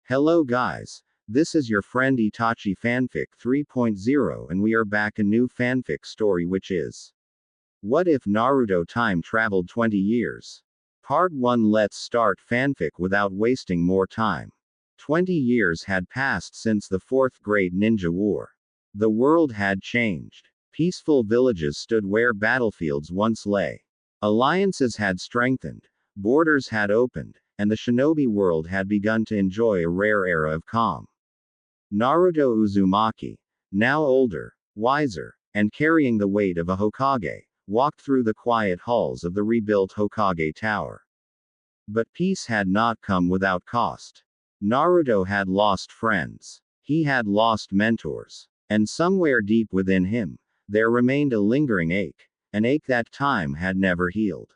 Hello guys, this is your friend Itachi Fanfic 3.0 and we are back a new fanfic story which is What if Naruto time traveled 20 years? Part 1. Let's start fanfic without wasting more time. 20 years had passed since the 4th Great Ninja War. The world had changed. Peaceful villages stood where battlefields once lay. Alliances had strengthened, borders had opened, and the shinobi world had begun to enjoy a rare era of calm. Naruto Uzumaki, now older, wiser, and carrying the weight of a Hokage, walked through the quiet halls of the rebuilt Hokage Tower. But peace had not come without cost. Naruto had lost friends. He had lost mentors. And somewhere deep within him, there remained a lingering ache, an ache that time had never healed.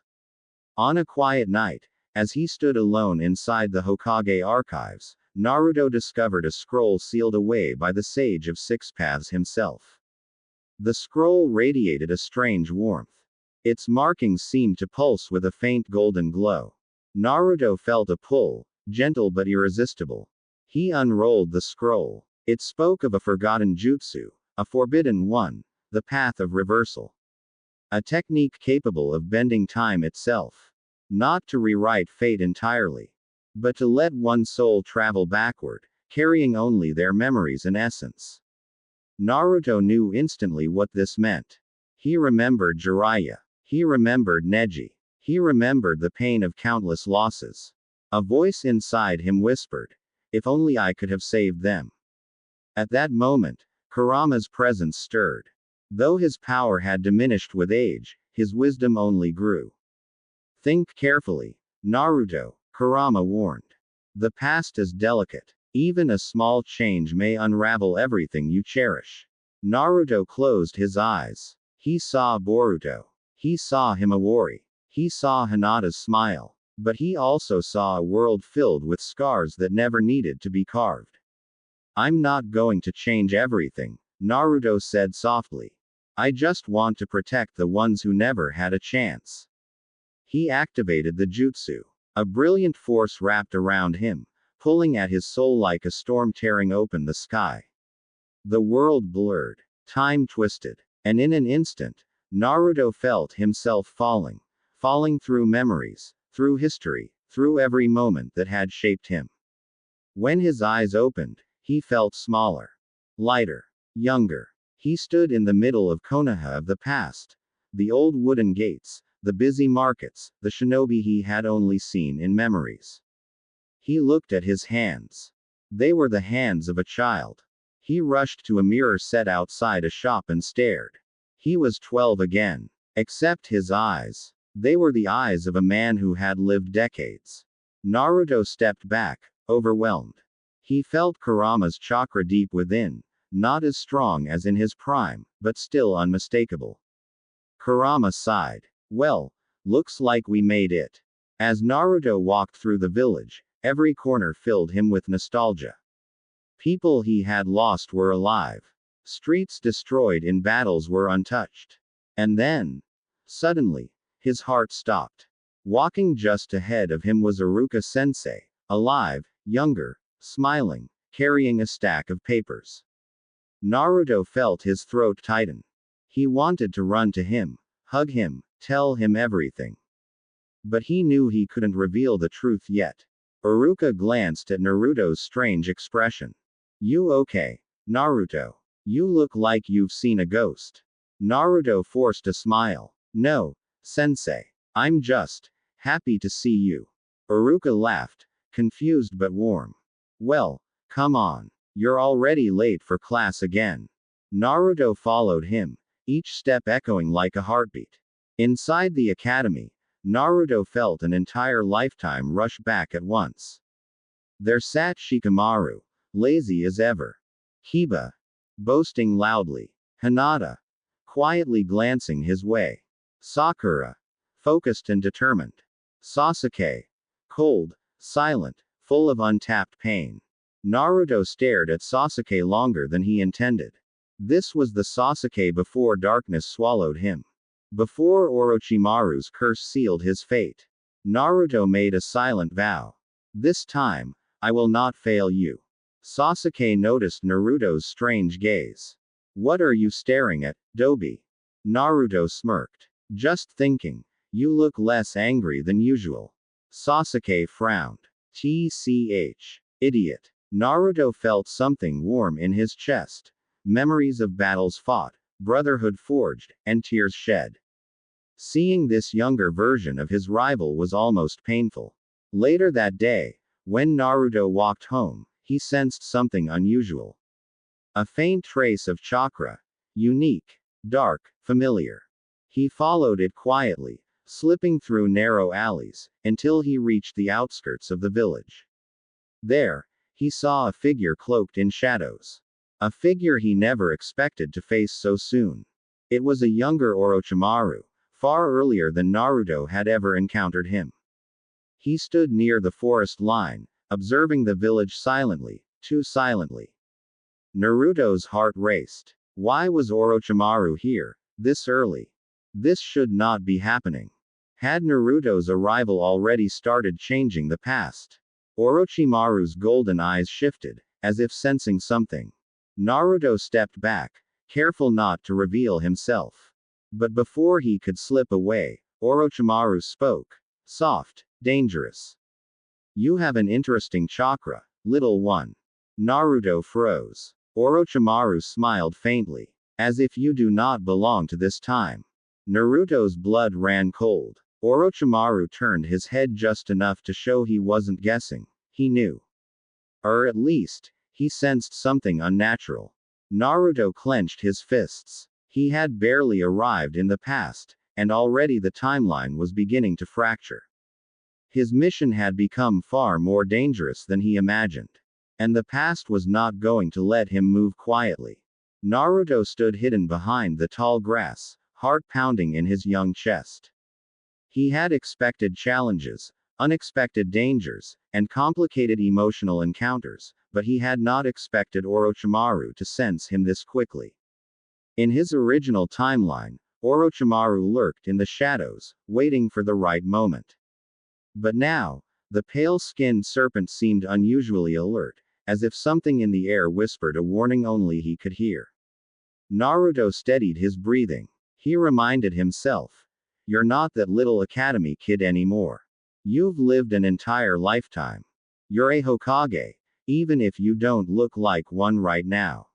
On a quiet night, as he stood alone inside the Hokage archives, Naruto discovered a scroll sealed away by the Sage of Six Paths himself. The scroll radiated a strange warmth. Its markings seemed to pulse with a faint golden glow. Naruto felt a pull, gentle but irresistible. He unrolled the scroll. It spoke of a forgotten jutsu, a forbidden one, the path of reversal. A technique capable of bending time itself. Not to rewrite fate entirely, but to let one's soul travel backward, carrying only their memories and essence. Naruto knew instantly what this meant. He remembered Jiraiya. He remembered Neji. He remembered the pain of countless losses. A voice inside him whispered, "If only I could have saved them." At that moment, Kurama's presence stirred. Though his power had diminished with age, his wisdom only grew. "Think carefully, Naruto," Kurama warned. "The past is delicate. Even a small change may unravel everything you cherish." Naruto closed his eyes. He saw Boruto. He saw Himawari. He saw Hinata's smile. But he also saw a world filled with scars that never needed to be carved. "I'm not going to change everything," Naruto said softly. "I just want to protect the ones who never had a chance." He activated the jutsu. A brilliant force wrapped around him, pulling at his soul like a storm tearing open the sky. The world blurred. Time twisted. And in an instant, Naruto felt himself falling through memories, through history, through every moment that had shaped him. When his eyes opened, he felt smaller, lighter, younger. He stood in the middle of Konoha of the past. The old wooden gates, the busy markets, the shinobi he had only seen in memories. He looked at his hands. They were the hands of a child. He rushed to a mirror set outside a shop and stared. He was 12 again. Except his eyes. They were the eyes of a man who had lived decades. Naruto stepped back, overwhelmed. He felt Kurama's chakra deep within, not as strong as in his prime, but still unmistakable. Kurama sighed. "Well, looks like we made it." As Naruto walked through the village, every corner filled him with nostalgia. People he had lost were alive. Streets destroyed in battles were untouched. And then, suddenly, his heart stopped. Walking just ahead of him was Iruka-sensei, alive, younger, smiling, carrying a stack of papers. Naruto felt his throat tighten. He wanted to run to him, hug him, tell him everything. But he knew he couldn't reveal the truth yet. Iruka glanced at Naruto's strange expression. "You okay, Naruto? You look like you've seen a ghost." Naruto forced a smile. "No, sensei. I'm just happy to see you." Iruka laughed, confused but warm. "Well, come on. You're already late for class again." Naruto followed him, each step echoing like a heartbeat. Inside the academy, Naruto felt an entire lifetime rush back at once. There sat Shikamaru, lazy as ever. Kiba, boasting loudly. Hinata, quietly glancing his way. Sakura, focused and determined. Sasuke, cold, silent, full of untapped pain. Naruto stared at Sasuke longer than he intended. This was the Sasuke before darkness swallowed him. Before Orochimaru's curse sealed his fate. Naruto made a silent vow. This time, I will not fail you. Sasuke noticed Naruto's strange gaze. What are you staring at, Dobi? Naruto smirked. Just thinking. You look less angry than usual. Sasuke frowned. TCH. Idiot. Naruto felt something warm in his chest. Memories of battles fought, brotherhood forged, and tears shed. Seeing this younger version of his rival was almost painful. Later that day, when Naruto walked home, he sensed something unusual. A faint trace of chakra. Unique, dark, familiar. He followed it quietly, slipping through narrow alleys, until he reached the outskirts of the village. There, he saw a figure cloaked in shadows. A figure he never expected to face so soon. It was a younger Orochimaru, far earlier than Naruto had ever encountered him. He stood near the forest line, observing the village silently, too silently. Naruto's heart raced. Why was Orochimaru here, this early? This should not be happening. Had Naruto's arrival already started changing the past? Orochimaru's golden eyes shifted, as if sensing something. Naruto stepped back, careful not to reveal himself. But before he could slip away, Orochimaru spoke. Soft, dangerous. You have an interesting chakra, little one. Naruto froze. Orochimaru smiled faintly. As if you do not belong to this time. Naruto's blood ran cold. Orochimaru turned his head just enough to show he wasn't guessing. He knew. Or at least, he sensed something unnatural. Naruto clenched his fists. He had barely arrived in the past, and already the timeline was beginning to fracture. His mission had become far more dangerous than he imagined. And the past was not going to let him move quietly. Naruto stood hidden behind the tall grass, heart pounding in his young chest. He had expected challenges, unexpected dangers, and complicated emotional encounters, but he had not expected Orochimaru to sense him this quickly. In his original timeline, Orochimaru lurked in the shadows, waiting for the right moment. But now, the pale-skinned serpent seemed unusually alert, as if something in the air whispered a warning only he could hear. Naruto steadied his breathing. He reminded himself. You're not that little academy kid anymore. You've lived an entire lifetime. You're a Hokage, even if you don't look like one right now.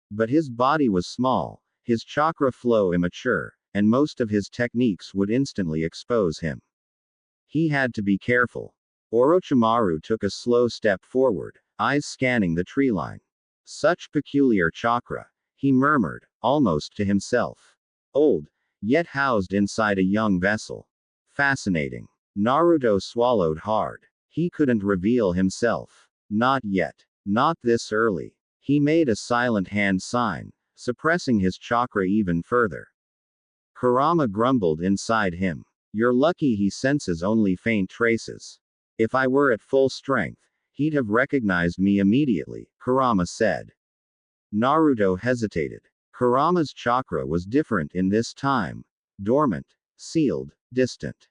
But his body was small, his chakra flow immature, and most of his techniques would instantly expose him. He had to be careful. Orochimaru took a slow step forward, eyes scanning the treeline. Such peculiar chakra, he murmured, almost to himself. Old, yet housed inside a young vessel. Fascinating. Naruto swallowed hard. He couldn't reveal himself. Not yet. Not this early. He made a silent hand sign, suppressing his chakra even further. Kurama grumbled inside him. You're lucky he senses only faint traces. If I were at full strength, he'd have recognized me immediately, Kurama said. Naruto hesitated. Kurama's chakra was different in this time. Dormant, sealed, distant.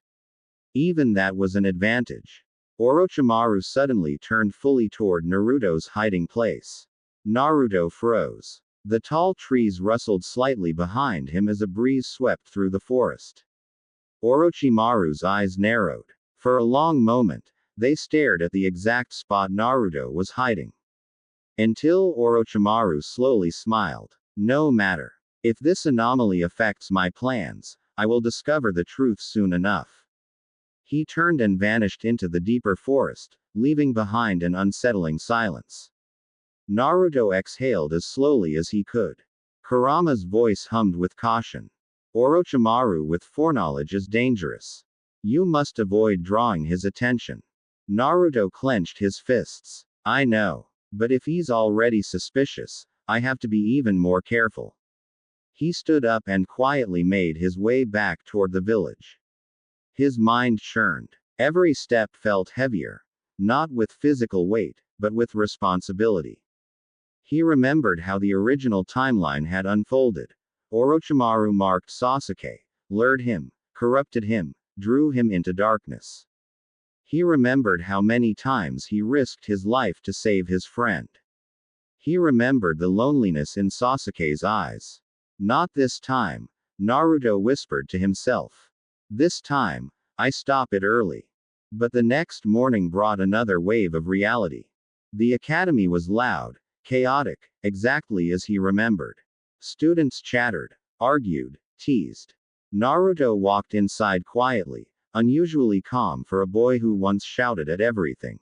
Even that was an advantage. Orochimaru suddenly turned fully toward Naruto's hiding place. Naruto froze. The tall trees rustled slightly behind him as a breeze swept through the forest. Orochimaru's eyes narrowed. For a long moment, they stared at the exact spot Naruto was hiding. Until Orochimaru slowly smiled. No matter. If this anomaly affects my plans, I will discover the truth soon enough. He turned and vanished into the deeper forest, leaving behind an unsettling silence. Naruto exhaled as slowly as he could. Kurama's voice hummed with caution. Orochimaru with foreknowledge is dangerous. You must avoid drawing his attention. Naruto clenched his fists. I know. But if he's already suspicious, I have to be even more careful. He stood up and quietly made his way back toward the village. His mind churned. Every step felt heavier. Not with physical weight, but with responsibility. He remembered how the original timeline had unfolded. Orochimaru marked Sasuke, lured him, corrupted him, drew him into darkness. He remembered how many times he risked his life to save his friend. He remembered the loneliness in Sasuke's eyes. Not this time, Naruto whispered to himself. This time, I stop it early. But the next morning brought another wave of reality. The academy was loud, chaotic, exactly as he remembered. Students chattered, argued, teased. Naruto walked inside quietly, unusually calm for a boy who once shouted at everything.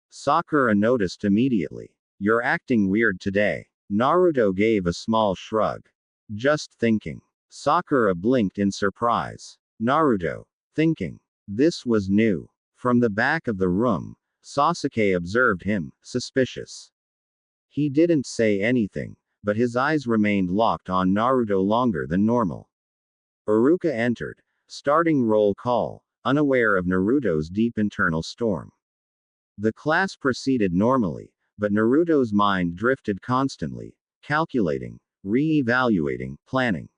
Sakura noticed immediately. You're acting weird today. Naruto gave a small shrug. Just thinking. Sakura blinked in surprise. Naruto. Thinking. This was new. From the back of the room, Sasuke observed him, suspicious. He didn't say anything, but his eyes remained locked on Naruto longer than normal. Iruka entered, starting roll call, unaware of Naruto's deep internal storm. The class proceeded normally, but Naruto's mind drifted constantly, calculating, re-evaluating, planning.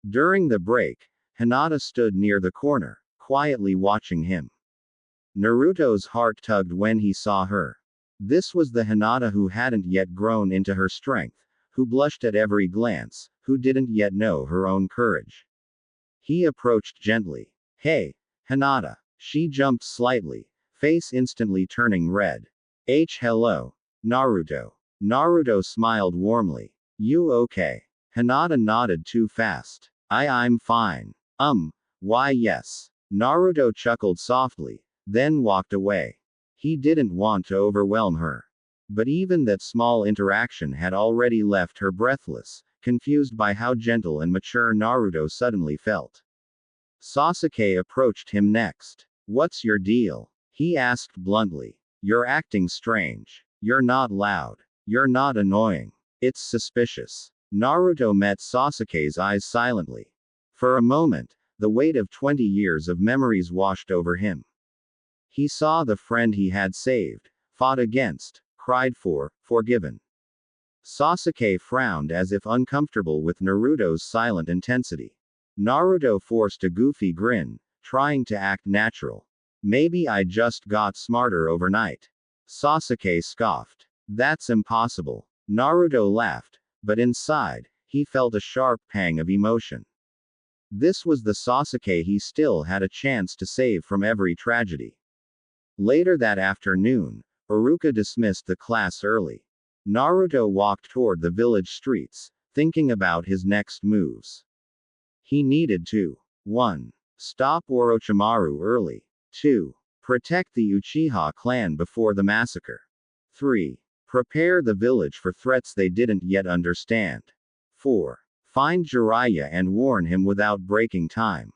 During the break, Hinata stood near the corner, quietly watching him. Naruto's heart tugged when he saw her. This was the Hinata who hadn't yet grown into her strength, who blushed at every glance, who didn't yet know her own courage. He approached gently. Hey, Hinata. She jumped slightly, face instantly turning red. Hello, Naruto. Naruto smiled warmly. You okay? Hinata nodded too fast. I'm fine. Why yes. Naruto chuckled softly, then walked away. He didn't want to overwhelm her. But even that small interaction had already left her breathless, confused by how gentle and mature Naruto suddenly felt. Sasuke approached him next. What's your deal? He asked bluntly. You're acting strange. You're not loud. You're not annoying. It's suspicious. Naruto met Sasuke's eyes silently. For a moment, the weight of 20 years of memories washed over him. He saw the friend he had saved, fought against, cried for, forgiven. Sasuke frowned as if uncomfortable with Naruto's silent intensity. Naruto forced a goofy grin, trying to act natural. Maybe I just got smarter overnight. Sasuke scoffed. That's impossible. Naruto laughed, but inside, he felt a sharp pang of emotion. This was the Sasuke he still had a chance to save from every tragedy. Later that afternoon, Iruka dismissed the class early. Naruto walked toward the village streets, thinking about his next moves. He needed to 1. Stop Orochimaru early. 2. Protect the Uchiha clan before the massacre. 3. Prepare the village for threats they didn't yet understand. 4. Find Jiraiya and warn him without breaking time.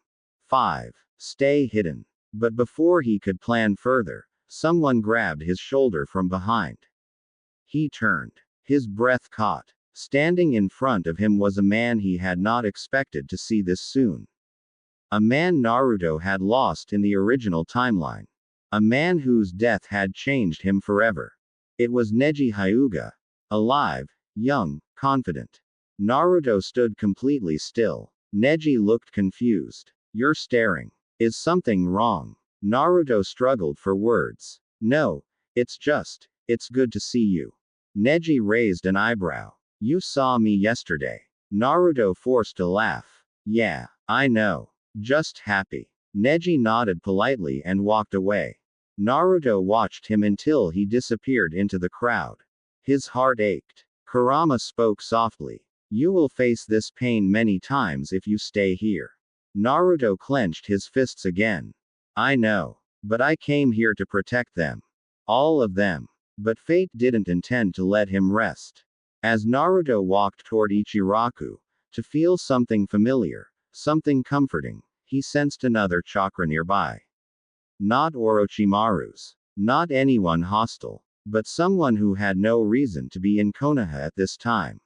5. Stay hidden. But before he could plan further, someone grabbed his shoulder from behind. He turned. His breath caught. Standing in front of him was a man he had not expected to see this soon. A man Naruto had lost in the original timeline. A man whose death had changed him forever. It was Neji Hyuga. Alive, young, confident. Naruto stood completely still. Neji looked confused. You're staring. Is something wrong? Naruto struggled for words. No, it's good to see you. Neji raised an eyebrow. You saw me yesterday. Naruto forced a laugh. Yeah, I know. Just happy. Neji nodded politely and walked away. Naruto watched him until he disappeared into the crowd. His heart ached. Kurama spoke softly. You will face this pain many times if you stay here. Naruto clenched his fists again. I know. But I came here to protect them. All of them. But fate didn't intend to let him rest. As Naruto walked toward Ichiraku, to feel something familiar, something comforting, he sensed another chakra nearby. Not Orochimaru's. Not anyone hostile. But someone who had no reason to be in Konoha at this time.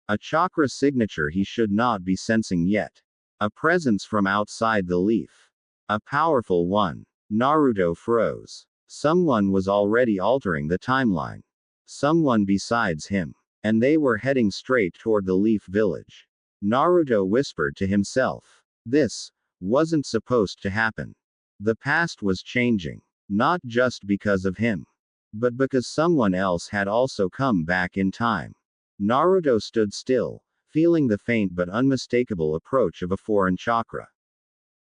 A chakra signature he should not be sensing yet. A presence from outside the leaf. A powerful one. Naruto froze. Someone was already altering the timeline. Someone besides him. And they were heading straight toward the Leaf Village. Naruto whispered to himself. This wasn't supposed to happen. The past was changing. Not just because of him, but because someone else had also come back in time. Naruto stood still, feeling the faint but unmistakable approach of a foreign chakra.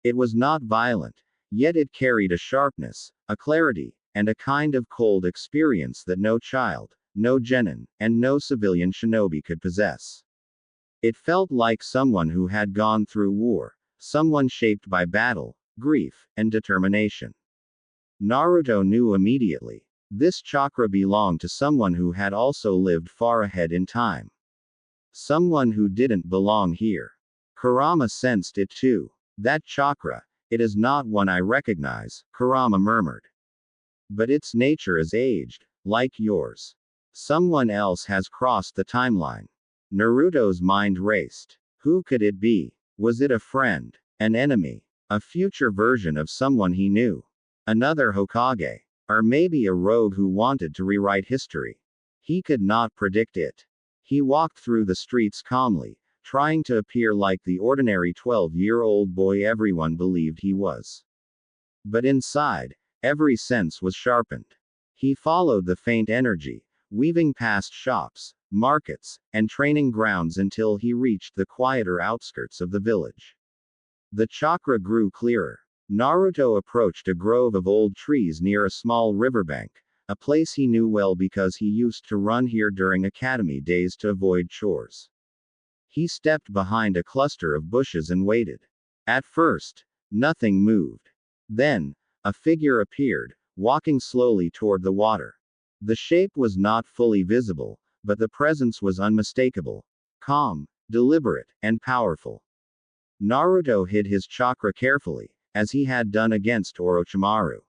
It was not violent, yet it carried a sharpness, a clarity, and a kind of cold experience that no child, no genin, and no civilian shinobi could possess. It felt like someone who had gone through war, someone shaped by battle, grief, and determination. Naruto knew immediately. This chakra belonged to someone who had also lived far ahead in time. Someone who didn't belong here. Kurama sensed it too. That chakra, it is not one I recognize, Kurama murmured. But its nature is aged, like yours. Someone else has crossed the timeline. Naruto's mind raced. Who could it be? Was it a friend? An enemy? A future version of someone he knew? Another Hokage? Or maybe a rogue who wanted to rewrite history? He could not predict it. He walked through the streets calmly, trying to appear like the ordinary 12-year-old boy everyone believed he was. But inside, every sense was sharpened. He followed the faint energy, weaving past shops, markets, and training grounds until he reached the quieter outskirts of the village. The chakra grew clearer. Naruto approached a grove of old trees near a small riverbank, a place he knew well because he used to run here during academy days to avoid chores. He stepped behind a cluster of bushes and waited. At first, nothing moved. Then, a figure appeared, walking slowly toward the water. The shape was not fully visible, but the presence was unmistakable. Calm, deliberate, and powerful. Naruto hid his chakra carefully, as he had done against Orochimaru.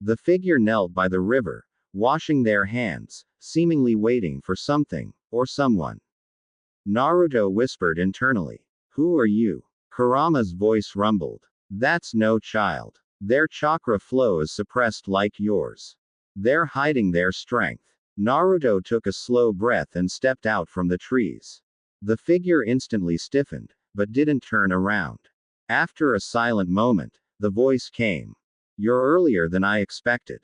The figure knelt by the river, washing their hands, seemingly waiting for something, or someone. Naruto whispered internally. Who are you? Kurama's voice rumbled. That's no child. Their chakra flow is suppressed like yours. They're hiding their strength. Naruto took a slow breath and stepped out from the trees. The figure instantly stiffened, but didn't turn around. After a silent moment, the voice came. You're earlier than I expected.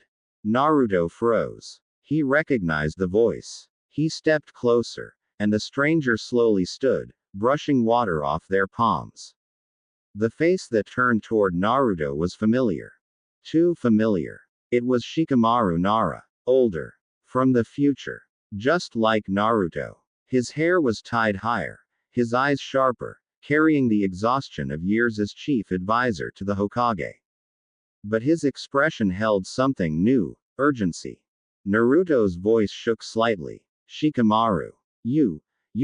Naruto froze. He recognized the voice. He stepped closer, and the stranger slowly stood, brushing water off their palms. The face that turned toward Naruto was familiar. Too familiar. It was Shikamaru Nara, older. From the future. Just like Naruto. His hair was tied higher, his eyes sharper, carrying the exhaustion of years as chief advisor to the Hokage. But his expression held something new, urgency. Naruto's voice shook slightly. Shikamaru. You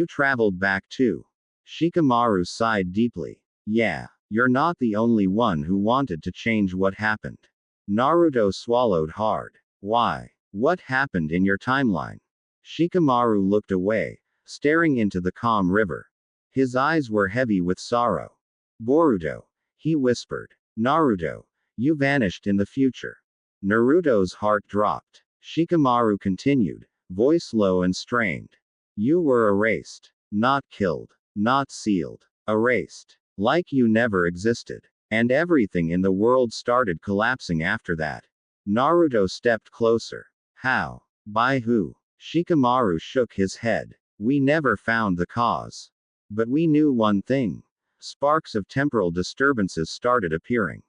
traveled back too. Shikamaru sighed deeply. Yeah, you're not the only one who wanted to change what happened. Naruto swallowed hard. Why? What happened in your timeline? Shikamaru looked away, staring into the calm river. His eyes were heavy with sorrow. Boruto. He whispered. Naruto. You vanished in the future. Naruto's heart dropped. Shikamaru continued, voice low and strained. You were erased. Not killed. Not sealed. Erased. Like you never existed. And everything in the world started collapsing after that. Naruto stepped closer. How? By who? Shikamaru shook his head. We never found the cause. But we knew one thing. Sparks of temporal disturbances started appearing.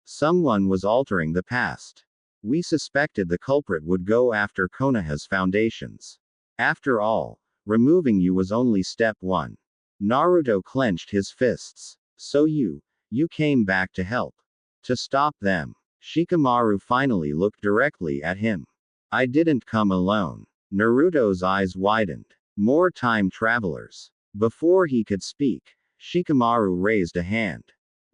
Someone was altering the past. We suspected the culprit would go after Konoha's foundations. After all, removing you was only step one. Naruto clenched his fists. So you came back to help. To stop them. Shikamaru finally looked directly at him. I didn't come alone. Naruto's eyes widened. More time travelers. Before he could speak, Shikamaru raised a hand.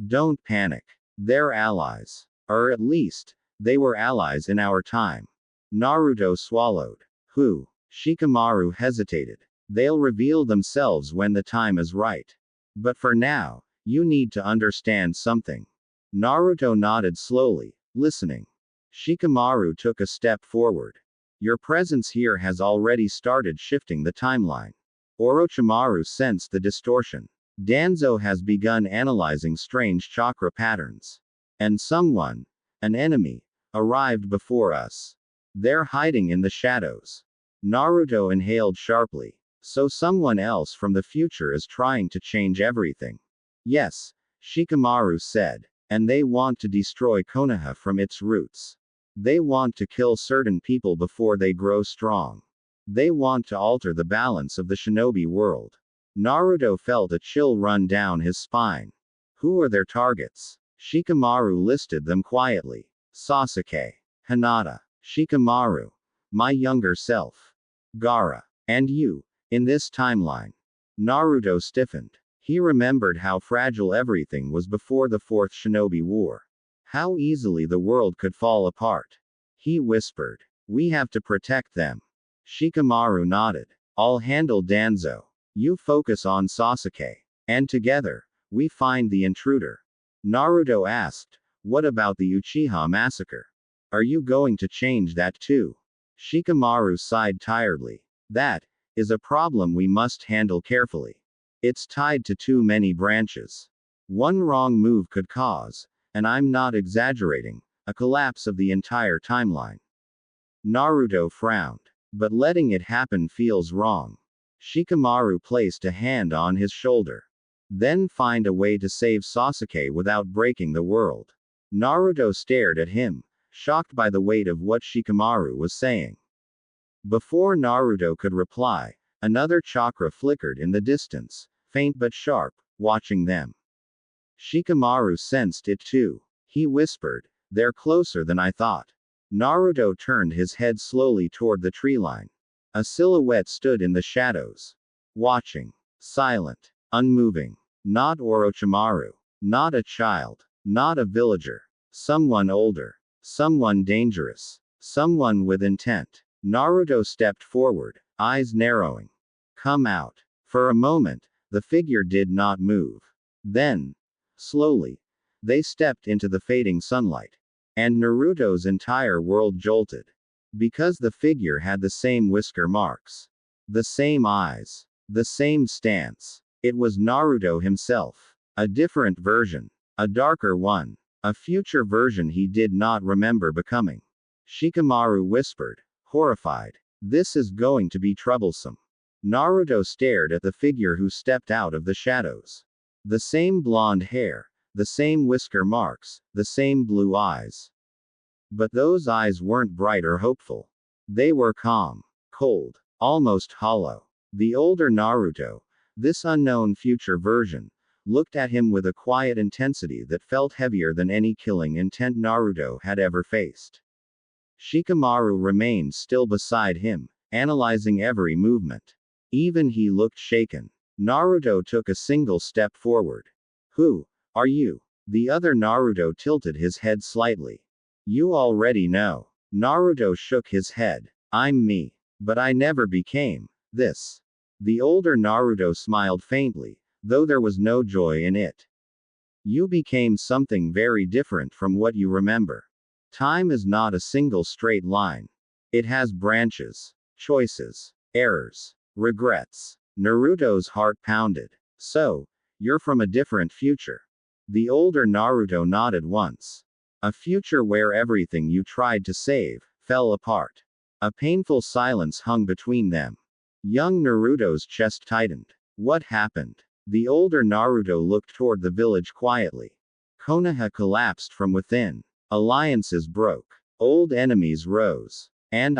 Don't panic. They're allies. Or at least, they were allies in our time. Naruto swallowed. Who? Shikamaru hesitated. They'll reveal themselves when the time is right. But for now, you need to understand something. Naruto nodded slowly, listening. Shikamaru took a step forward. Your presence here has already started shifting the timeline. Orochimaru sensed the distortion. Danzo has begun analyzing strange chakra patterns. And someone, an enemy, arrived before us. They're hiding in the shadows. Naruto inhaled sharply. So someone else from the future is trying to change everything. Yes, Shikamaru said. And they want to destroy Konoha from its roots. They want to kill certain people before they grow strong. They want to alter the balance of the shinobi world. Naruto felt a chill run down his spine. Who are their targets? Shikamaru listed them quietly. Sasuke. Hinata. Shikamaru. My younger self. Gaara. And you. In this timeline. Naruto stiffened. He remembered how fragile everything was before the Fourth Shinobi War. How easily the world could fall apart. He whispered. We have to protect them. Shikamaru nodded. I'll handle Danzo. You focus on Sasuke. And together, we find the intruder. Naruto asked, what about the Uchiha massacre? Are you going to change that too? Shikamaru sighed tiredly. That is a problem we must handle carefully. It's tied to too many branches. One wrong move could cause, and I'm not exaggerating, a collapse of the entire timeline. Naruto frowned. But letting it happen feels wrong. Shikamaru placed a hand on his shoulder. Then find a way to save Sasuke without breaking the world. Naruto stared at him, shocked by the weight of what Shikamaru was saying. Before Naruto could reply, another chakra flickered in the distance, faint but sharp, watching them. Shikamaru sensed it too. He whispered, they're closer than I thought. Naruto turned his head slowly toward the treeline. A silhouette stood in the shadows. Watching. Silent. Unmoving. Not Orochimaru. Not a child. Not a villager. Someone older. Someone dangerous. Someone with intent. Naruto stepped forward, eyes narrowing. Come out. For a moment, the figure did not move. Then, slowly, they stepped into the fading sunlight. And Naruto's entire world jolted. Because the figure had the same whisker marks. The same eyes. The same stance. It was Naruto himself. A different version. A darker one. A future version he did not remember becoming. Shikamaru whispered, horrified. This is going to be troublesome. Naruto stared at the figure who stepped out of the shadows. The same blonde hair. The same whisker marks. The same blue eyes. But those eyes weren't bright or hopeful. They were calm. Cold. Almost hollow. The older Naruto, this unknown future version, looked at him with a quiet intensity that felt heavier than any killing intent Naruto had ever faced. Shikamaru remained still beside him, analyzing every movement. Even he looked shaken. Naruto took a single step forward. Who are you? The other Naruto tilted his head slightly. You already know. Naruto shook his head. I'm me. But I never became this. The older Naruto smiled faintly, though there was no joy in it. You became something very different from what you remember. Time is not a single straight line. It has branches, choices, errors, regrets. Naruto's heart pounded. So, you're from a different future. The older Naruto nodded once. A future where everything you tried to save fell apart. A painful silence hung between them. Young Naruto's chest tightened. What happened? The older Naruto looked toward the village quietly. Konoha collapsed from within. Alliances broke. Old enemies rose. And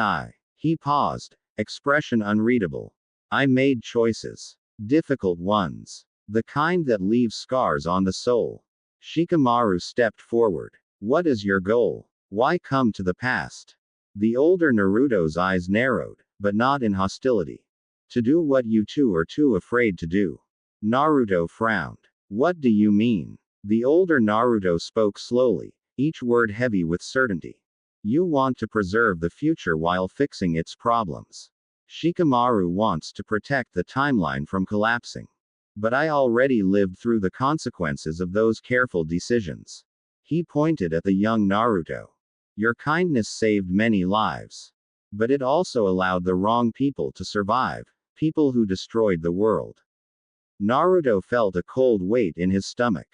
he paused, expression unreadable. I made choices. Difficult ones. The kind that leave scars on the soul. Shikamaru stepped forward. What is your goal? Why come to the past? The older Naruto's eyes narrowed, but not in hostility. To do what you two are too afraid to do. Naruto frowned. What do you mean? The older Naruto spoke slowly, each word heavy with certainty. You want to preserve the future while fixing its problems. Shikamaru wants to protect the timeline from collapsing. But I already lived through the consequences of those careful decisions. He pointed at the young Naruto. Your kindness saved many lives. But it also allowed the wrong people to survive, people who destroyed the world. Naruto felt a cold weight in his stomach.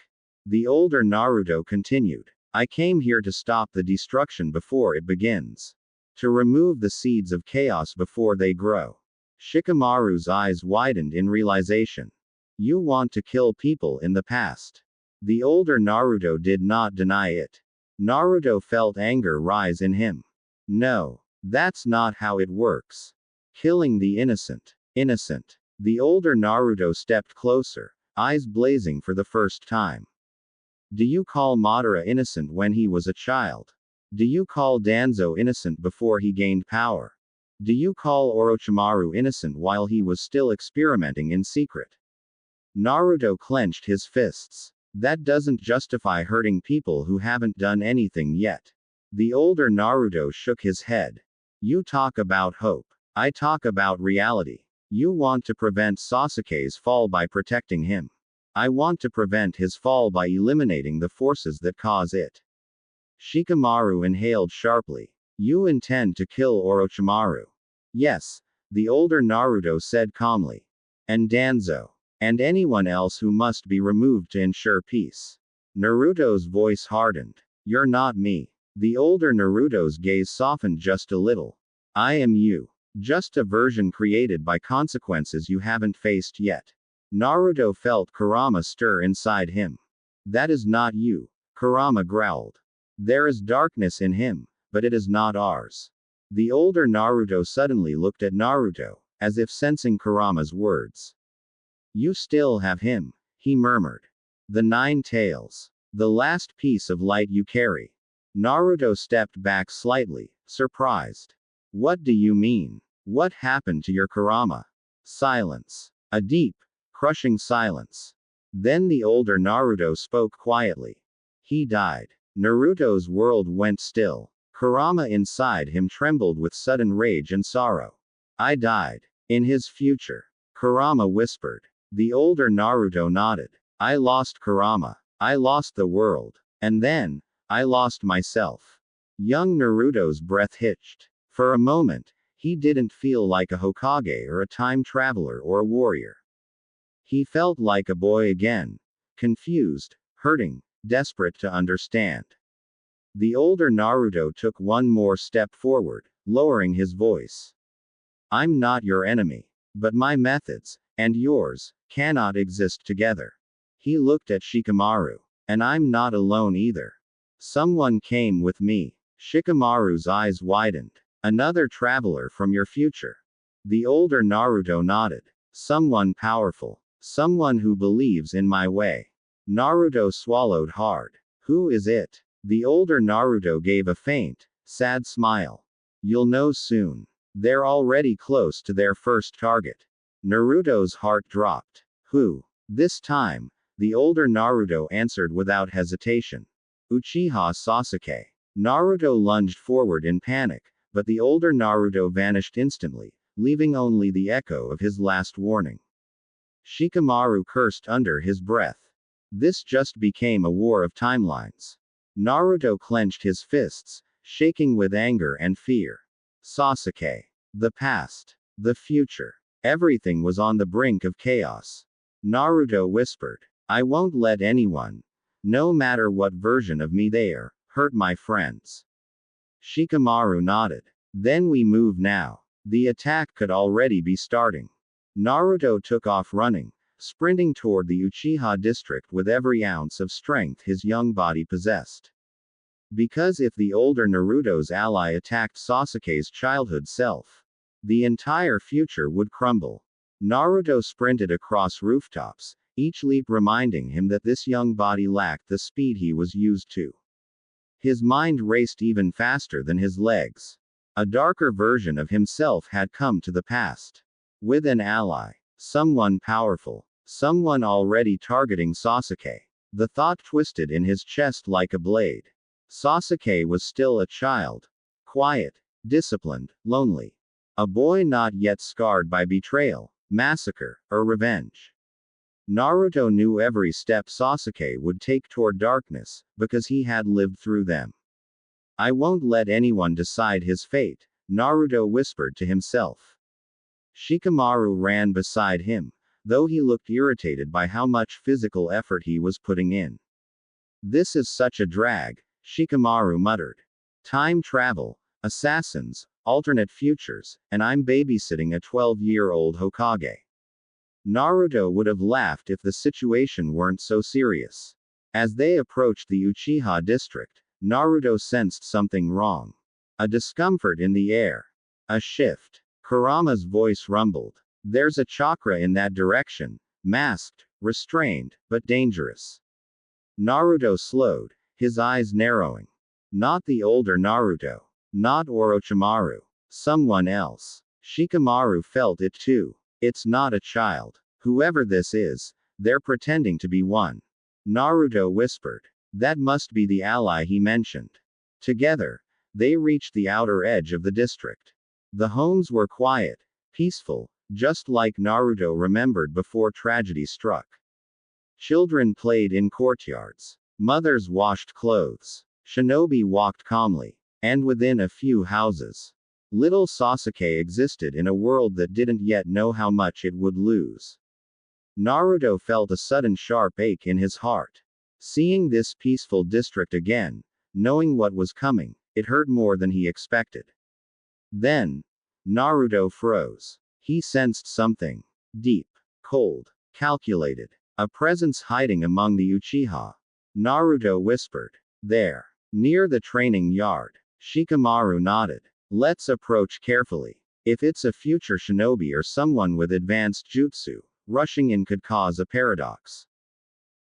The older Naruto continued. I came here to stop the destruction before it begins. To remove the seeds of chaos before they grow. Shikamaru's eyes widened in realization. You want to kill people in the past. The older Naruto did not deny it. Naruto felt anger rise in him. No, that's not how it works. Killing the innocent. Innocent. The older Naruto stepped closer, eyes blazing for the first time. Do you call Madara innocent when he was a child? Do you call Danzo innocent before he gained power? Do you call Orochimaru innocent while he was still experimenting in secret? Naruto clenched his fists. That doesn't justify hurting people who haven't done anything yet. The older Naruto shook his head. You talk about hope. I talk about reality. You want to prevent Sasuke's fall by protecting him. I want to prevent his fall by eliminating the forces that cause it. Shikamaru inhaled sharply. You intend to kill Orochimaru. Yes, the older Naruto said calmly. And Danzo. And anyone else who must be removed to ensure peace. Naruto's voice hardened. You're not me. The older Naruto's gaze softened just a little. I am you. Just a version created by consequences you haven't faced yet. Naruto felt Kurama stir inside him. That is not you, Kurama growled. There is darkness in him, but it is not ours. The older Naruto suddenly looked at Naruto, as if sensing Kurama's words. You still have him, he murmured. The 9 tails. The last piece of light you carry. Naruto stepped back slightly, surprised. What do you mean? What happened to your Kurama? Silence. A deep, crushing silence. Then the older Naruto spoke quietly. He died. Naruto's world went still. Kurama inside him trembled with sudden rage and sorrow. I died. In his future. Kurama whispered. The older Naruto nodded. I lost Kurama. I lost the world. And then, I lost myself. Young Naruto's breath hitched. For a moment, he didn't feel like a Hokage or a time traveler or a warrior. He felt like a boy again. Confused, hurting, desperate to understand. The older Naruto took one more step forward, lowering his voice. I'm not your enemy. But my methods, and yours, cannot exist together. He looked at Shikamaru. And I'm not alone either. Someone came with me. Shikamaru's eyes widened. Another traveler from your future. The older Naruto nodded. Someone powerful. Someone who believes in my way. Naruto swallowed hard. Who is it? The older Naruto gave a faint, sad smile. You'll know soon. They're already close to their first target. Naruto's heart dropped. Who? This time, the older Naruto answered without hesitation. Uchiha Sasuke. Naruto lunged forward in panic, but the older Naruto vanished instantly, leaving only the echo of his last warning. Shikamaru cursed under his breath. This just became a war of timelines. Naruto clenched his fists, shaking with anger and fear. Sasuke. The past. The future. Everything was on the brink of chaos. Naruto whispered. I won't let anyone, no matter what version of me they are, hurt my friends. Shikamaru nodded. Then we move now. The attack could already be starting. Naruto took off running, sprinting toward the Uchiha district with every ounce of strength his young body possessed. Because if the older Naruto's ally attacked Sasuke's childhood self, the entire future would crumble. Naruto sprinted across rooftops, each leap reminding him that this young body lacked the speed he was used to. His mind raced even faster than his legs. A darker version of himself had come to the past. With an ally. Someone powerful. Someone already targeting Sasuke. The thought twisted in his chest like a blade. Sasuke was still a child. Quiet, disciplined, lonely. A boy not yet scarred by betrayal, massacre, or revenge. Naruto knew every step Sasuke would take toward darkness, because he had lived through them. I won't let anyone decide his fate, Naruto whispered to himself. Shikamaru ran beside him, though he looked irritated by how much physical effort he was putting in. This is such a drag, Shikamaru muttered. Time travel, assassins, alternate futures, and I'm babysitting a 12-year-old Hokage. Naruto would have laughed if the situation weren't so serious. As they approached the Uchiha district, Naruto sensed something wrong. A discomfort in the air. A shift. Kurama's voice rumbled. There's a chakra in that direction, masked, restrained, but dangerous. Naruto slowed, his eyes narrowing. Not the older Naruto. Not Orochimaru. Someone else. Shikamaru felt it too. It's not a child. Whoever this is, they're pretending to be one. Naruto whispered. That must be the ally he mentioned. Together, they reached the outer edge of the district. The homes were quiet, peaceful, just like Naruto remembered before tragedy struck. Children played in courtyards. Mothers washed clothes. Shinobi walked calmly. And within a few houses, little Sasuke existed in a world that didn't yet know how much it would lose. Naruto felt a sudden sharp ache in his heart. Seeing this peaceful district again, knowing what was coming, it hurt more than he expected. Then, Naruto froze. He sensed something. Deep, cold, calculated. A presence hiding among the Uchiha. Naruto whispered. There. Near the training yard. Shikamaru nodded. Let's approach carefully. If it's a future shinobi or someone with advanced jutsu, rushing in could cause a paradox.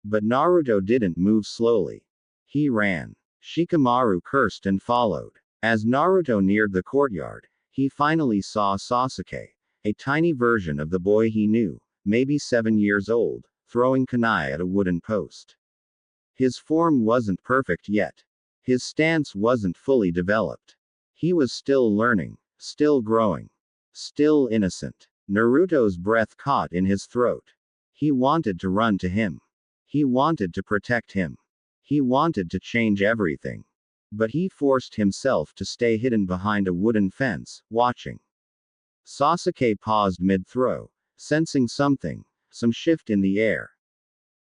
But Naruto didn't move slowly. He ran. Shikamaru cursed and followed. As Naruto neared the courtyard, he finally saw Sasuke, a tiny version of the boy he knew, maybe 7 years old, throwing kunai at a wooden post. His form wasn't perfect yet. His stance wasn't fully developed. He was still learning, still growing, still innocent. Naruto's breath caught in his throat. He wanted to run to him. He wanted to protect him. He wanted to change everything. But he forced himself to stay hidden behind a wooden fence, watching. Sasuke paused mid-throw, sensing something, some shift in the air.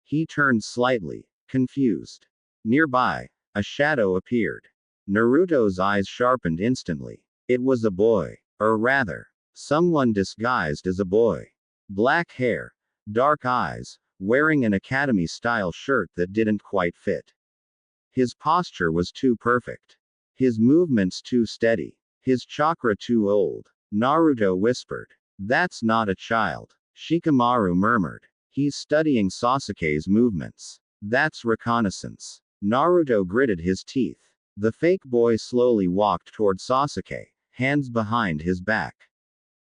He turned slightly, confused. Nearby, a shadow appeared. Naruto's eyes sharpened instantly. It was a boy. Or rather, someone disguised as a boy. Black hair, dark eyes, wearing an academy-style shirt that didn't quite fit. His posture was too perfect. His movements too steady. His chakra too old. Naruto whispered. That's not a child. Shikamaru murmured. He's studying Sasuke's movements. That's reconnaissance. Naruto gritted his teeth. The fake boy slowly walked toward Sasuke, hands behind his back.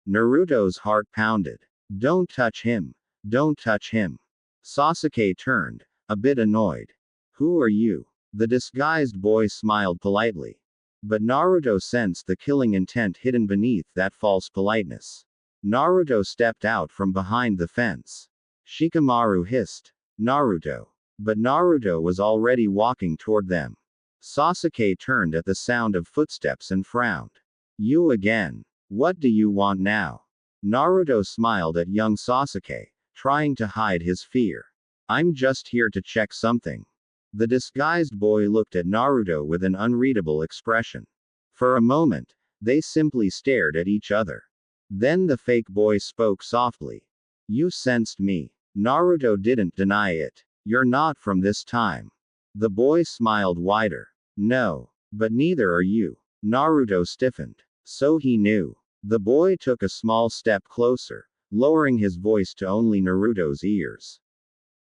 Naruto's heart pounded. Don't touch him. Don't touch him. Sasuke turned, a bit annoyed. Who are you? The disguised boy smiled politely. But Naruto sensed the killing intent hidden beneath that false politeness. Naruto stepped out from behind the fence. Shikamaru hissed. Naruto. But Naruto was already walking toward them. Sasuke turned at the sound of footsteps and frowned. You again. What do you want now? Naruto smiled at young Sasuke, trying to hide his fear. I'm just here to check something. The disguised boy looked at Naruto with an unreadable expression. For a moment, they simply stared at each other. Then the fake boy spoke softly. You sensed me. Naruto didn't deny it. You're not from this time. The boy smiled wider. No. But neither are you. Naruto stiffened. So he knew. The boy took a small step closer, lowering his voice to only Naruto's ears.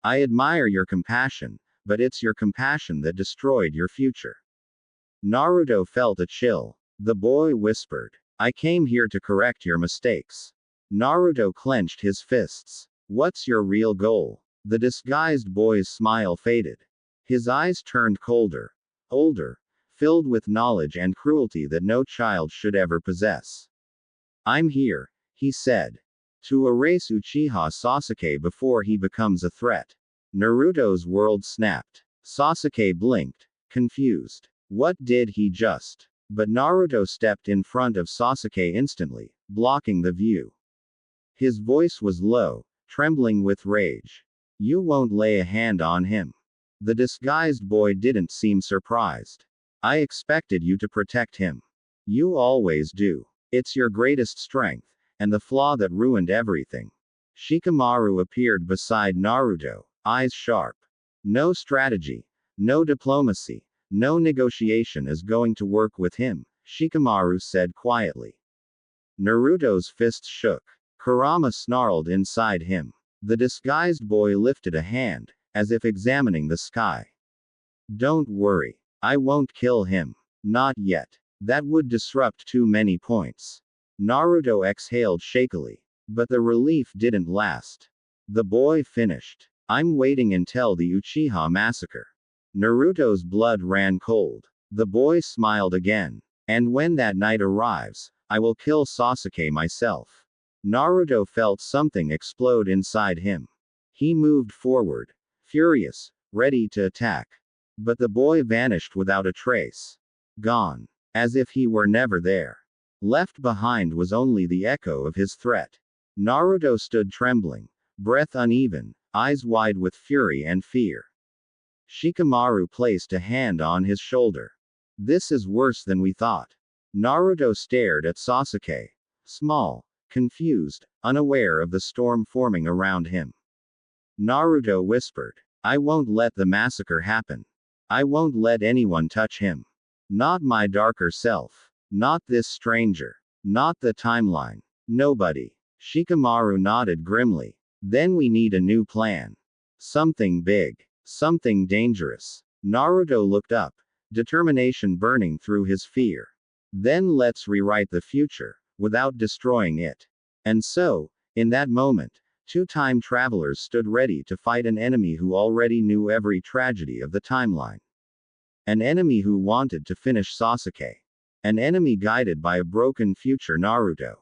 I admire your compassion, but it's your compassion that destroyed your future. Naruto felt a chill. The boy whispered. I came here to correct your mistakes. Naruto clenched his fists. What's your real goal? The disguised boy's smile faded. His eyes turned colder, older, filled with knowledge and cruelty that no child should ever possess. I'm here, he said. To erase Uchiha Sasuke before he becomes a threat. Naruto's world snapped. Sasuke blinked, confused. What did he just? But Naruto stepped in front of Sasuke instantly, blocking the view. His voice was low, trembling with rage. You won't lay a hand on him. The disguised boy didn't seem surprised. I expected you to protect him. You always do. It's your greatest strength, and the flaw that ruined everything. Shikamaru appeared beside Naruto, eyes sharp. No strategy, no diplomacy, no negotiation is going to work with him, Shikamaru said quietly. Naruto's fists shook. Kurama snarled inside him. The disguised boy lifted a hand, as if examining the sky. Don't worry. I won't kill him. Not yet. That would disrupt too many points. Naruto exhaled shakily. But the relief didn't last. The boy finished. I'm waiting until the Uchiha massacre. Naruto's blood ran cold. The boy smiled again. And when that night arrives, I will kill Sasuke myself. Naruto felt something explode inside him. He moved forward, furious, ready to attack. But the boy vanished without a trace. Gone. As if he were never there. Left behind was only the echo of his threat. Naruto stood trembling, breath uneven, eyes wide with fury and fear. Shikamaru placed a hand on his shoulder. This is worse than we thought. Naruto stared at Sasuke. Small, confused, unaware of the storm forming around him. Naruto whispered, I won't let the massacre happen. I won't let anyone touch him. Not my darker self. Not this stranger. Not the timeline. Nobody. Shikamaru nodded grimly. Then we need a new plan. Something big. Something dangerous. Naruto looked up, determination burning through his fear. Then let's rewrite the future, without destroying it. And so, in that moment, two time travelers stood ready to fight an enemy who already knew every tragedy of the timeline. An enemy who wanted to finish Sasuke. An enemy guided by a broken future Naruto.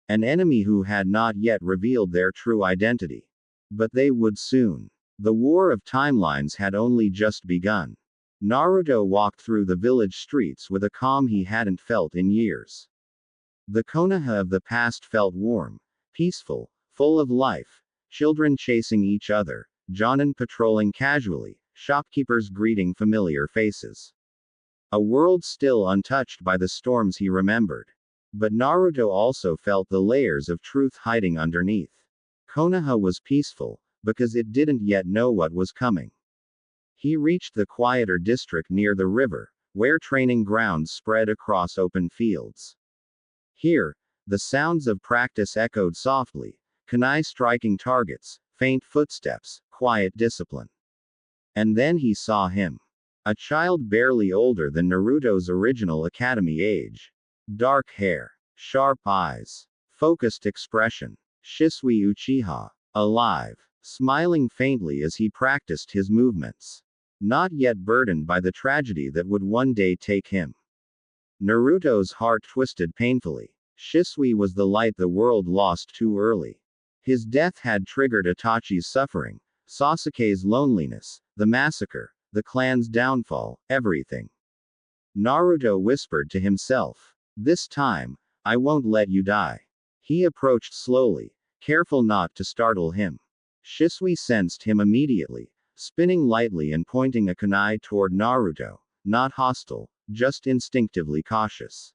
An enemy who had not yet revealed their true identity. But they would soon. The war of timelines had only just begun. Naruto walked through the village streets with a calm he hadn't felt in years. The Konoha of the past felt warm, peaceful, full of life. Children chasing each other, jonin patrolling casually, shopkeepers greeting familiar faces. A world still untouched by the storms he remembered. But Naruto also felt the layers of truth hiding underneath. Konoha was peaceful, because it didn't yet know what was coming. He reached the quieter district near the river, where training grounds spread across open fields. Here, the sounds of practice echoed softly, kunai striking targets, faint footsteps, quiet discipline. And then he saw him. A child barely older than Naruto's original academy age. Dark hair, sharp eyes, focused expression. Shisui Uchiha. Alive, smiling faintly as he practiced his movements. Not yet burdened by the tragedy that would one day take him. Naruto's heart twisted painfully. Shisui was the light the world lost too early. His death had triggered Itachi's suffering, Sasuke's loneliness, the massacre, the clan's downfall, everything. Naruto whispered to himself. This time, I won't let you die. He approached slowly, careful not to startle him. Shisui sensed him immediately, spinning lightly and pointing a kunai toward Naruto, not hostile, just instinctively cautious.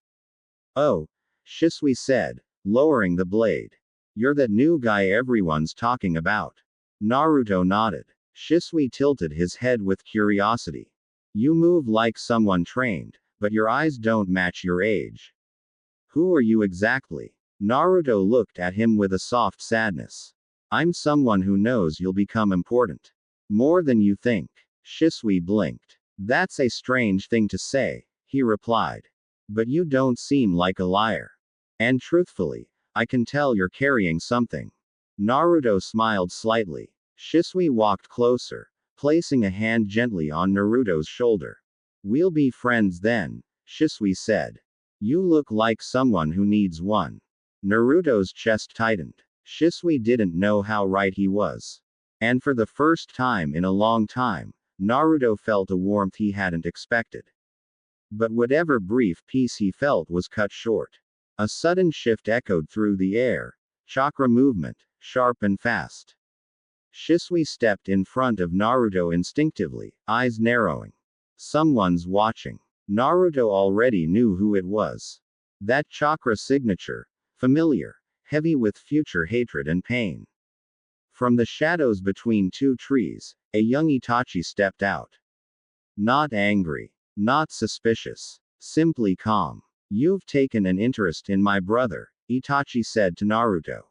Oh, Shisui said, lowering the blade. You're that new guy everyone's talking about. Naruto nodded. Shisui tilted his head with curiosity. You move like someone trained, but your eyes don't match your age. Who are you exactly? Naruto looked at him with a soft sadness. I'm someone who knows you'll become important. More than you think. Shisui blinked. That's a strange thing to say, he replied. But you don't seem like a liar. And truthfully, I can tell you're carrying something. Naruto smiled slightly. Shisui walked closer, placing a hand gently on Naruto's shoulder. We'll be friends then, Shisui said. You look like someone who needs one. Naruto's chest tightened. Shisui didn't know how right he was. And for the first time in a long time, Naruto felt a warmth he hadn't expected. But whatever brief peace he felt was cut short. A sudden shift echoed through the air. Chakra movement, sharp and fast. Shisui stepped in front of Naruto instinctively, eyes narrowing. Someone's watching. Naruto already knew who it was. That chakra signature. Familiar. Heavy with future hatred and pain. From the shadows between two trees, a young Itachi stepped out. Not angry. Not suspicious. Simply calm. You've taken an interest in my brother, Itachi said to Naruto.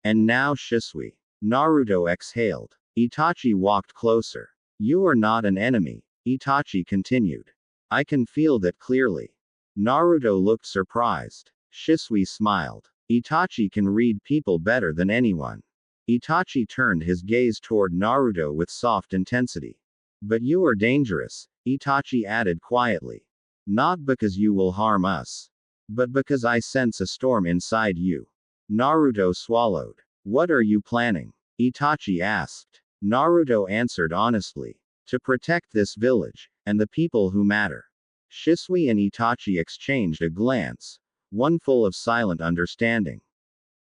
And now Shisui. Naruto exhaled. Itachi walked closer. You are not an enemy, Itachi continued. I can feel that clearly. Naruto looked surprised. Shisui smiled. Itachi can read people better than anyone. Itachi turned his gaze toward Naruto with soft intensity. But you are dangerous, Itachi added quietly. Not because you will harm us. But because I sense a storm inside you. Naruto swallowed. What are you planning? Itachi asked. Naruto answered honestly. To protect this village, and the people who matter. Shisui and Itachi exchanged a glance, one full of silent understanding.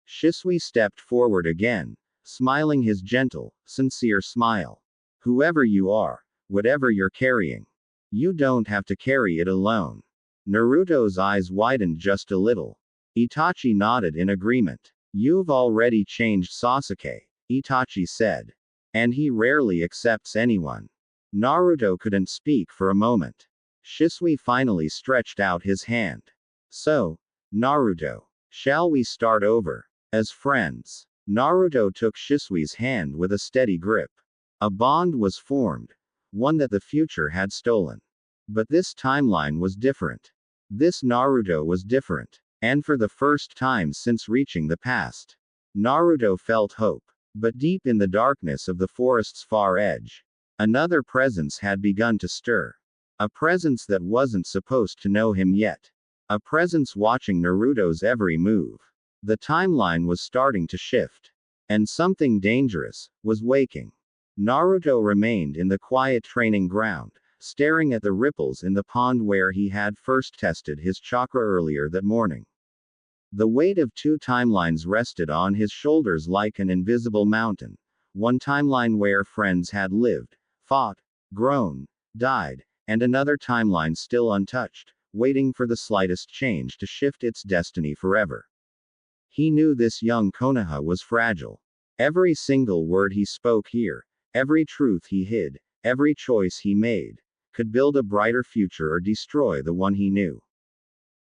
Shisui stepped forward again, smiling his gentle, sincere smile. Whoever you are, whatever you're carrying, you don't have to carry it alone. Naruto's eyes widened just a little. Itachi nodded in agreement. You've already changed Sasuke, Itachi said. And he rarely accepts anyone. Naruto couldn't speak for a moment. Shisui finally stretched out his hand. So, Naruto, shall we start over? As friends. Naruto took Shisui's hand with a steady grip. A bond was formed. One that the future had stolen. But this timeline was different. This Naruto was different. And for the first time since reaching the past, Naruto felt hope. But deep in the darkness of the forest's far edge, another presence had begun to stir. A presence that wasn't supposed to know him yet. A presence watching Naruto's every move. The timeline was starting to shift. And something dangerous was waking. Naruto remained in the quiet training ground, staring at the ripples in the pond where he had first tested his chakra earlier that morning. The weight of two timelines rested on his shoulders like an invisible mountain. One timeline where friends had lived, fought, grown, died, and another timeline still untouched, waiting for the slightest change to shift its destiny forever. He knew this young Konoha was fragile. Every single word he spoke here, every truth he hid, every choice he made, could build a brighter future or destroy the one he knew.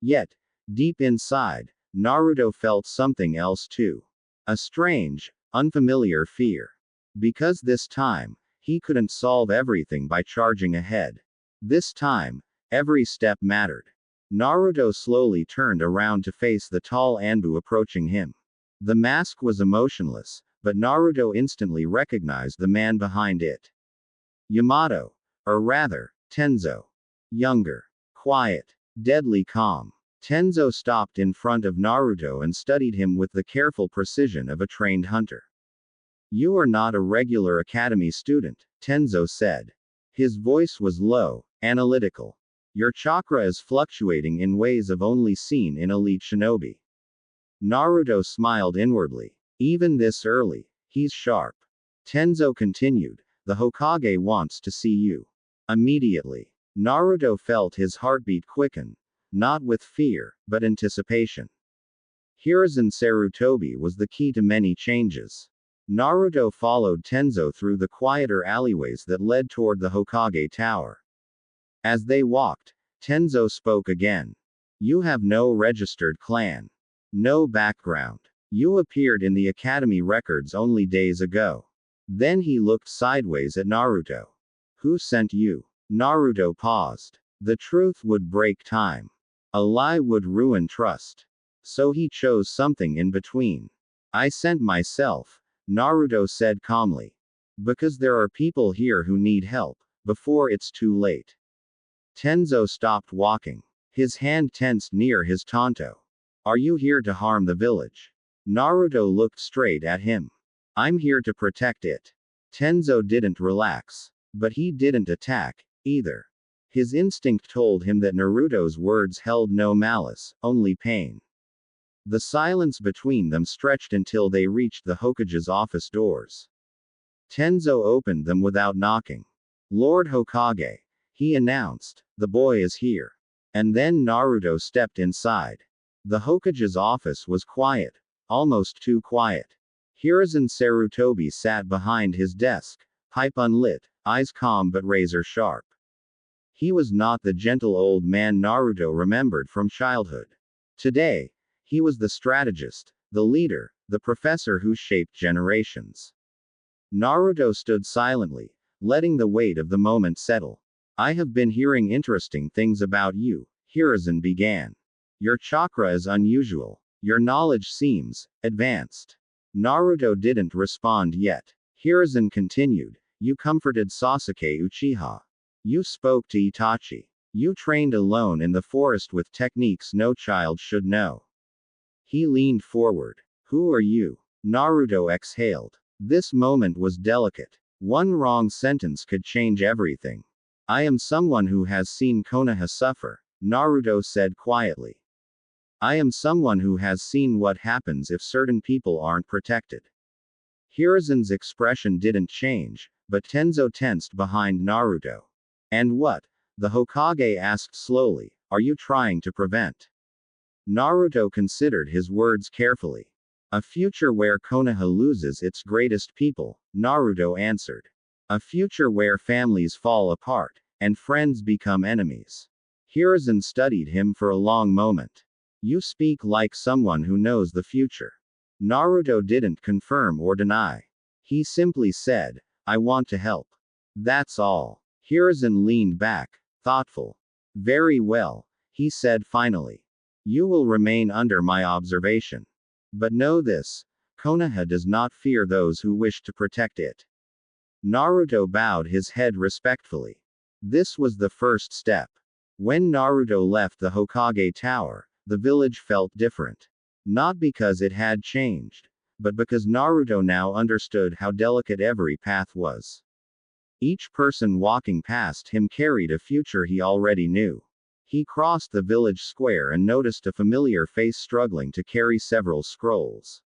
Yet, deep inside, Naruto felt something else too. A strange, unfamiliar fear. Because this time, he couldn't solve everything by charging ahead. This time, every step mattered. Naruto slowly turned around to face the tall Anbu approaching him. The mask was emotionless, but Naruto instantly recognized the man behind it. Yamato. Or rather, Tenzo. Younger. Quiet. Deadly calm. Tenzo stopped in front of Naruto and studied him with the careful precision of a trained hunter. You are not a regular academy student, Tenzo said. His voice was low, analytical. Your chakra is fluctuating in ways of only seen in elite shinobi. Naruto smiled inwardly. Even this early, he's sharp. Tenzo continued, the Hokage wants to see you. Immediately. Naruto felt his heartbeat quicken. Not with fear, but anticipation. Hiruzen Sarutobi was the key to many changes. Naruto followed Tenzo through the quieter alleyways that led toward the Hokage Tower. As they walked, Tenzo spoke again. You have no registered clan. No background. You appeared in the academy records only days ago. Then he looked sideways at Naruto. Who sent you? Naruto paused. The truth would break time. A lie would ruin trust. So he chose something in between. I sent myself, Naruto said calmly. Because there are people here who need help, before it's too late. Tenzo stopped walking. His hand tensed near his tanto. Are you here to harm the village? Naruto looked straight at him. I'm here to protect it. Tenzo didn't relax. But he didn't attack, either. His instinct told him that Naruto's words held no malice, only pain. The silence between them stretched until they reached the Hokage's office doors. Tenzo opened them without knocking. Lord Hokage, he announced, the boy is here. And then Naruto stepped inside. The Hokage's office was quiet, almost too quiet. Hiruzen Sarutobi sat behind his desk, pipe unlit, eyes calm but razor sharp. He was not the gentle old man Naruto remembered from childhood. Today, he was the strategist, the leader, the professor who shaped generations. Naruto stood silently, letting the weight of the moment settle. I have been hearing interesting things about you, Hiruzen began. Your chakra is unusual. Your knowledge seems advanced. Naruto didn't respond yet. Hiruzen continued, you comforted Sasuke Uchiha. You spoke to Itachi. You trained alone in the forest with techniques no child should know. He leaned forward. Who are you? Naruto exhaled. This moment was delicate. One wrong sentence could change everything. I am someone who has seen Konoha suffer, Naruto said quietly. I am someone who has seen what happens if certain people aren't protected. Hiruzen's expression didn't change, but Tenzo tensed behind Naruto. And what? The Hokage asked slowly, are you trying to prevent? Naruto considered his words carefully. A future where Konoha loses its greatest people, Naruto answered. A future where families fall apart, and friends become enemies. Hiruzen studied him for a long moment. You speak like someone who knows the future. Naruto didn't confirm or deny. He simply said, I want to help. That's all. Hiruzen leaned back, thoughtful. Very well, he said finally. You will remain under my observation. But know this, Konoha does not fear those who wish to protect it. Naruto bowed his head respectfully. This was the first step. When Naruto left the Hokage Tower, the village felt different. Not because it had changed, but because Naruto now understood how delicate every path was. Each person walking past him carried a future he already knew. He crossed the village square and noticed a familiar face struggling to carry several scrolls.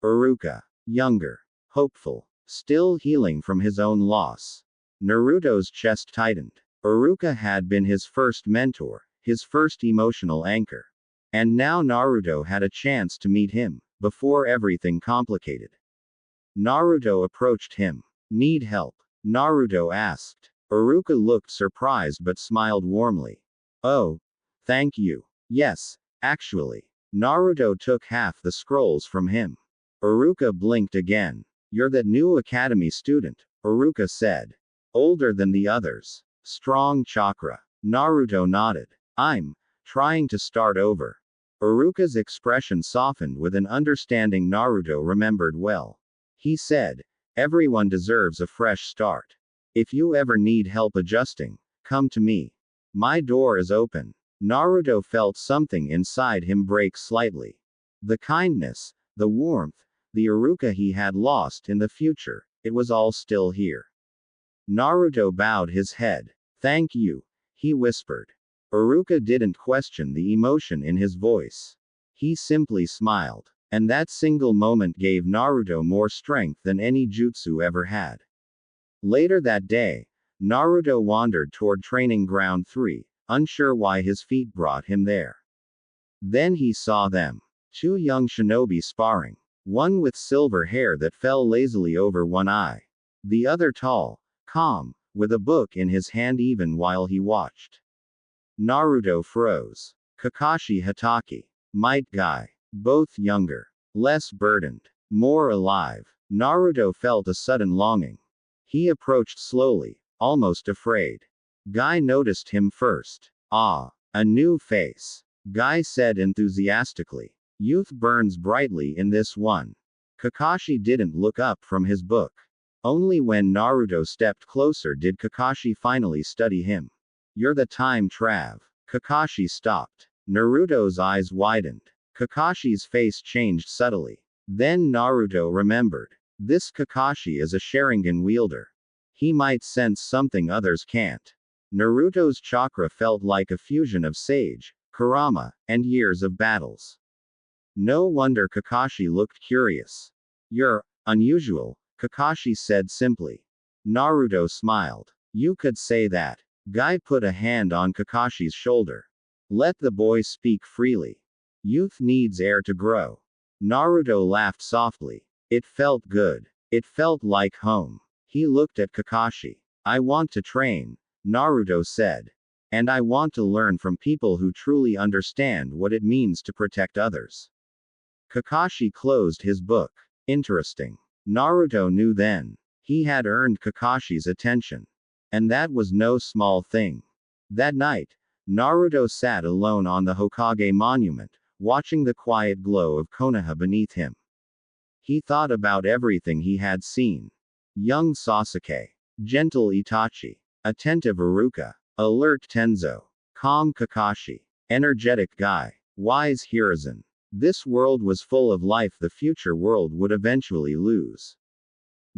Iruka. Younger. Hopeful. Still healing from his own loss. Naruto's chest tightened. Iruka had been his first mentor, his first emotional anchor. And now Naruto had a chance to meet him, before everything complicated. Naruto approached him. Need help? Naruto asked. Iruka looked surprised but smiled warmly. Oh, thank you. Yes, actually. Naruto took half the scrolls from him. Iruka blinked again. You're that new academy student, Iruka said. Older than the others. Strong chakra. Naruto nodded. I'm trying to start over. Iruka's expression softened with an understanding Naruto remembered well. He said, everyone deserves a fresh start. If you ever need help adjusting, come to me. My door is open. Naruto felt something inside him break slightly. The kindness, the warmth, the Iruka he had lost in the future, it was all still here. Naruto bowed his head. Thank you, he whispered. Iruka didn't question the emotion in his voice. He simply smiled. And that single moment gave Naruto more strength than any jutsu ever had. Later that day, Naruto wandered toward Training Ground 3, unsure why his feet brought him there. Then he saw them. Two young shinobi sparring. One with silver hair that fell lazily over one eye. The other tall, calm, with a book in his hand even while he watched. Naruto froze. Kakashi Hatake. Might guy. Both younger. Less burdened. More alive. Naruto felt a sudden longing. He approached slowly, almost afraid. Guy noticed him first. Ah, a new face. Guy said enthusiastically. Youth burns brightly in this one. Kakashi didn't look up from his book. Only when Naruto stepped closer did Kakashi finally study him. You're the time trav. Kakashi stopped. Naruto's eyes widened. Kakashi's face changed subtly. Then Naruto remembered. This Kakashi is a Sharingan wielder. He might sense something others can't. Naruto's chakra felt like a fusion of sage, Kurama, and years of battles. No wonder Kakashi looked curious. You're unusual, Kakashi said simply. Naruto smiled. You could say that. Guy put a hand on Kakashi's shoulder. Let the boy speak freely. Youth needs air to grow. Naruto laughed softly. It felt good. It felt like home. He looked at Kakashi. I want to train, Naruto said. And I want to learn from people who truly understand what it means to protect others. Kakashi closed his book. Interesting. Naruto knew then. He had earned Kakashi's attention. And that was no small thing. That night, Naruto sat alone on the Hokage monument, watching the quiet glow of Konoha beneath him. He thought about everything he had seen. Young Sasuke. Gentle Itachi. Attentive Iruka. Alert Tenzo. Calm Kakashi. Energetic Guy. Wise Hiruzen. This world was full of life the future world would eventually lose.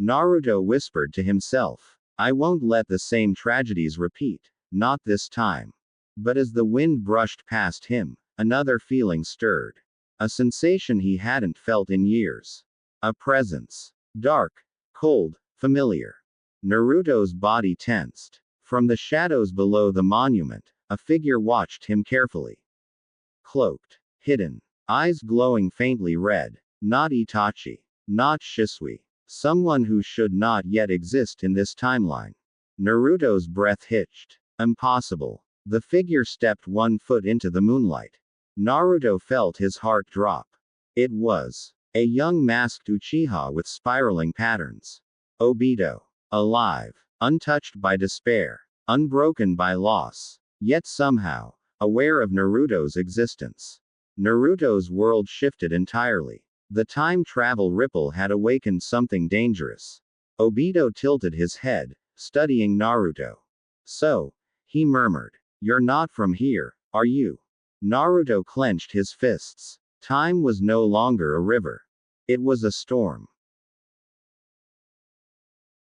Naruto whispered to himself. I won't let the same tragedies repeat, not this time. But as the wind brushed past him, another feeling stirred. A sensation he hadn't felt in years. A presence. Dark, cold, familiar. Naruto's body tensed. From the shadows below the monument, a figure watched him carefully. Cloaked. Hidden. Eyes glowing faintly red. Not Itachi. Not Shisui. Someone who should not yet exist in this timeline. Naruto's breath hitched. Impossible. The figure stepped 1 foot into the moonlight. Naruto felt his heart drop. It was a young masked Uchiha with spiraling patterns. Obito. Alive. Untouched by despair. Unbroken by loss. Yet somehow, aware of Naruto's existence. Naruto's world shifted entirely. The time travel ripple had awakened something dangerous. Obito tilted his head, studying Naruto. So, he murmured. You're not from here, are you? Naruto clenched his fists. Time was no longer a river. It was a storm.